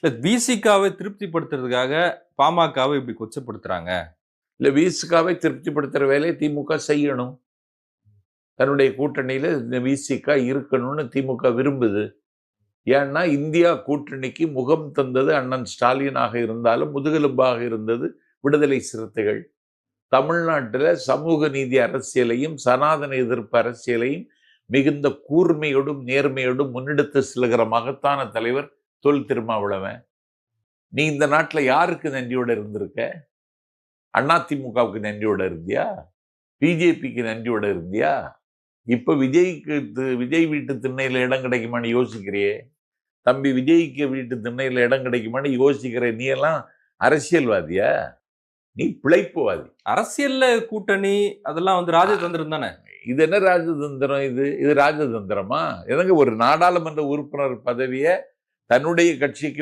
இல்ல விசிகாவை திருப்திப்படுத்துறதுக்காக பாமகவை இப்படி கொச்சப்படுத்துறாங்க. இல்ல விசிகாவை திருப்திப்படுத்துற வேலையை திமுக செய்யணும். தன்னுடைய கூட்டணியில இந்த விசிக இருக்கணும்னு திமுக விரும்புது. ஏன்னா இந்தியா கூட்டணிக்கு முகம் தந்தது அண்ணன் ஸ்டாலினாக இருந்தாலும் முதுகெலும்பாக இருந்தது விடுதலை சிறுத்தைகள். தமிழ்நாட்டில் சமூக நீதி அரசியலையும் சனாதன எதிர்ப்பு அரசியலையும் மிகுந்த கூர்மையோடும் நேர்மையோடும் முன்னெடுத்து செல்கிற மகத்தான தலைவர் தொல் திருமாவளவன். நீ இந்த நாட்டில் யாருக்கு நன்றியோட இருந்திருக்க? அதிமுகவுக்கு நன்றியோட இருந்தியா? பிஜேபிக்கு நன்றியோட இருந்தியா? இப்ப விஜய் வீட்டு திண்ணையில இடம் கிடைக்குமான்னு யோசிக்கிறியே? தம்பி விஜய்க்கு வீட்டு திண்ணையில இடம் கிடைக்குமான்னு யோசிக்கிற நீ எல்லாம் அரசியல்வாதியா? நீ பிழைப்புவாதி. அரசியல்ல கூட்டணி அதெல்லாம் ராஜதந்திரம் தானே. இது என்ன ராஜதந்திரம்? இது ராஜதந்திரமா? எதங்க ஒரு நாடாளுமன்ற உறுப்பினர் பதவியை தன்னுடைய கட்சிக்கு